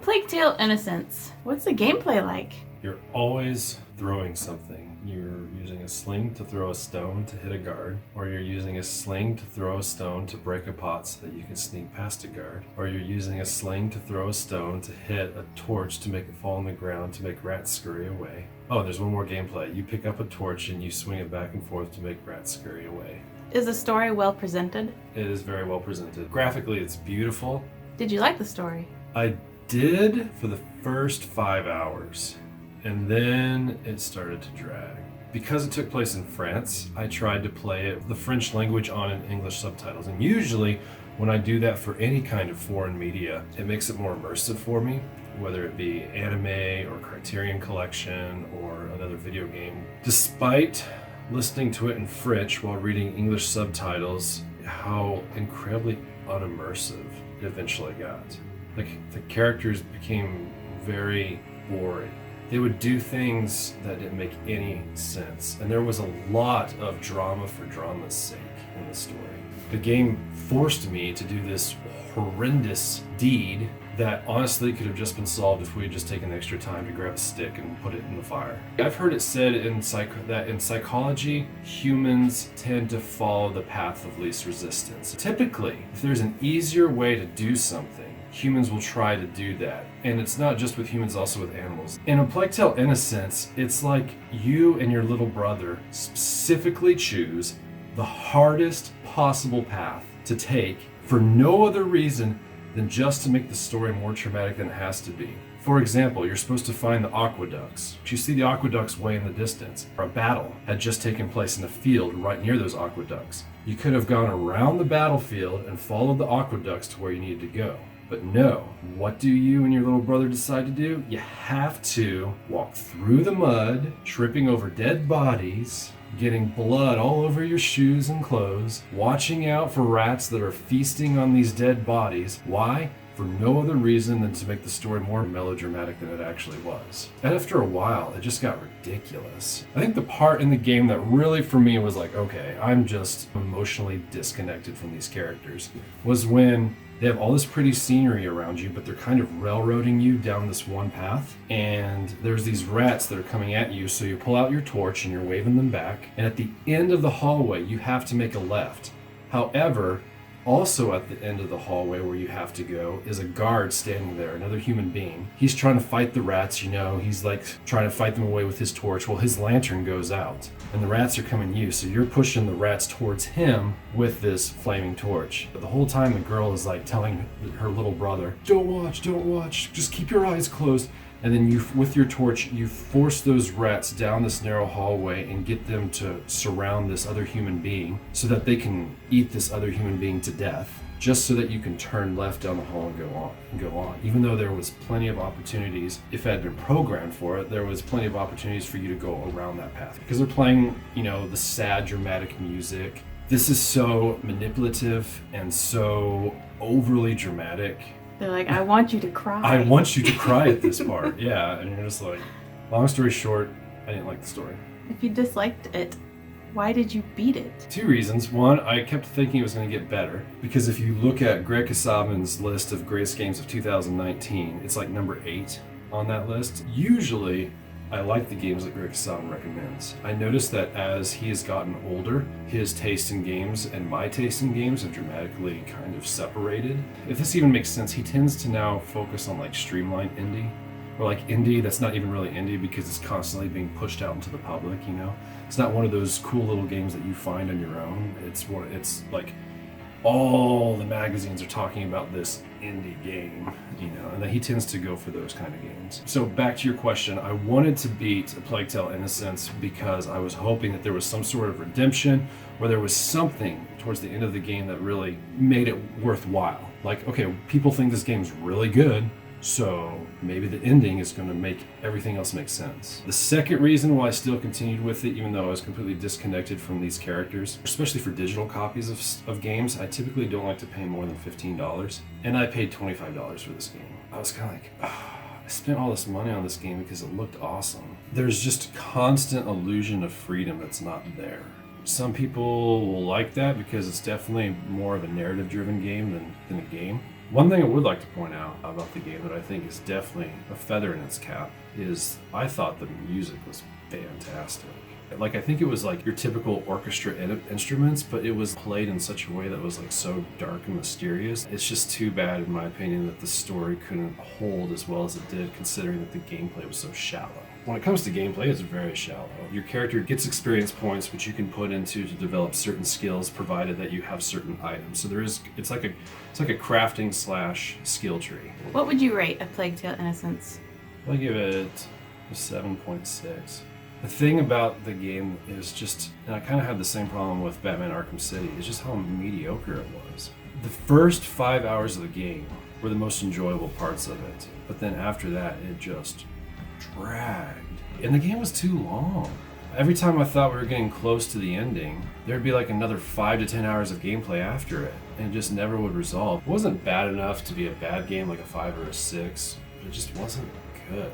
Plague Tale Innocence. What's the gameplay like? You're always throwing something. You're using a sling to throw a stone to hit a guard, or you're using a sling to throw a stone to break a pot so that you can sneak past a guard, or you're using a sling to throw a stone to hit a torch to make it fall on the ground to make rats scurry away. Oh, there's one more gameplay. You pick up a torch and you swing it back and forth to make rats scurry away. Is the story well presented? It is very well presented. Graphically, it's beautiful. Did you like the story? I did for the first 5 hours, and then it started to drag. Because it took place in France, I tried to play it the French language on in English subtitles, and usually when I do that for any kind of foreign media, it makes it more immersive for me, whether it be anime or Criterion Collection or another video game. Despite listening to it in French while reading English subtitles, how incredibly unimmersive it eventually got. Like, the characters became very boring. They would do things that didn't make any sense, and there was a lot of drama for drama's sake in the story. The game forced me to do this horrendous deed that honestly could have just been solved if we had just taken the extra time to grab a stick and put it in the fire. I've heard it said that in psychology, humans tend to follow the path of least resistance. Typically, if there's an easier way to do something, humans will try to do that. And it's not just with humans, also with animals. In A Plague Tale Innocence, it's like you and your little brother specifically choose the hardest possible path to take for no other reason than just to make the story more traumatic than it has to be. For example, you're supposed to find the aqueducts. You see the aqueducts way in the distance. A battle had just taken place in a field right near those aqueducts. You could have gone around the battlefield and followed the aqueducts to where you needed to go. But no, what do you and your little brother decide to do? You have to walk through the mud, tripping over dead bodies, getting blood all over your shoes and clothes, watching out for rats that are feasting on these dead bodies. Why? For no other reason than to make the story more melodramatic than it actually was. And after a while, it just got ridiculous. I think the part in the game that really for me was like, okay, I'm just emotionally disconnected from these characters, was when they have all this pretty scenery around you, but they're kind of railroading you down this one path. And there's these rats that are coming at you, so you pull out your torch and you're waving them back. And at the end of the hallway, you have to make a left. However, also at the end of the hallway where you have to go is a guard standing there, another human being. He's trying to fight the rats, he's like trying to fight them away with his torch. Well, his lantern goes out and the rats are coming to you, so you're pushing the rats towards him with this flaming torch. But the whole time the girl is like telling her little brother, don't watch, just keep your eyes closed. And then you, with your torch, you force those rats down this narrow hallway and get them to surround this other human being so that they can eat this other human being to death, just so that you can turn left down the hall and go on. Even though there was plenty of opportunities, if it had been programmed for it, there was plenty of opportunities for you to go around that path. Because they're playing, the sad, dramatic music. This is so manipulative and so overly dramatic. They're like, I want you to cry. I want you to cry at this part. Yeah, and you're just like, long story short, I didn't like the story. If you disliked it, why did you beat it? 2 reasons. One, I kept thinking it was going to get better, because if you look at Greg Kasabian's list of greatest games of 2019, it's like number 8 on that list. Usually, I like the games that Greg Kasabian recommends. I noticed that as he has gotten older, his taste in games and my taste in games have dramatically kind of separated. If this even makes sense, he tends to now focus on like streamlined indie, or like indie that's not even really indie because it's constantly being pushed out into the public, It's not one of those cool little games that you find on your own. It's like all the magazines are talking about this indie game, and then he tends to go for those kind of games. So back to your question, I wanted to beat A Plague Tale Innocence because I was hoping that there was some sort of redemption, or there was something towards the end of the game that really made it worthwhile. Like, okay, people think this game's really good, so maybe the ending is going to make everything else make sense. The second reason why I still continued with it, even though I was completely disconnected from these characters, especially for digital copies of games, I typically don't like to pay more than $15. And I paid $25 for this game. I was kind of like, I spent all this money on this game because it looked awesome. There's just constant illusion of freedom that's not there. Some people will like that because it's definitely more of a narrative-driven game than a game. One thing I would like to point out about the game that I think is definitely a feather in its cap is I thought the music was fantastic. Like, I think it was like your typical orchestra instruments, but it was played in such a way that was like so dark and mysterious. It's just too bad, in my opinion, that the story couldn't hold as well as it did, considering that the gameplay was so shallow. When it comes to gameplay, it's very shallow. Your character gets experience points, which you can put into to develop certain skills, provided that you have certain items. So it's like a crafting / skill tree. What would you rate A Plague Tale: Innocence? I'll give it a 7.6. The thing about the game is just, and I kind of had the same problem with Batman Arkham City, is just how mediocre it was. The first 5 hours of the game were the most enjoyable parts of it, but then after that, it just dragged. And the game was too long. Every time I thought we were getting close to the ending, there'd be like another 5 to 10 hours of gameplay after it, and it just never would resolve. It wasn't bad enough to be a bad game like a 5 or a 6, but it just wasn't good.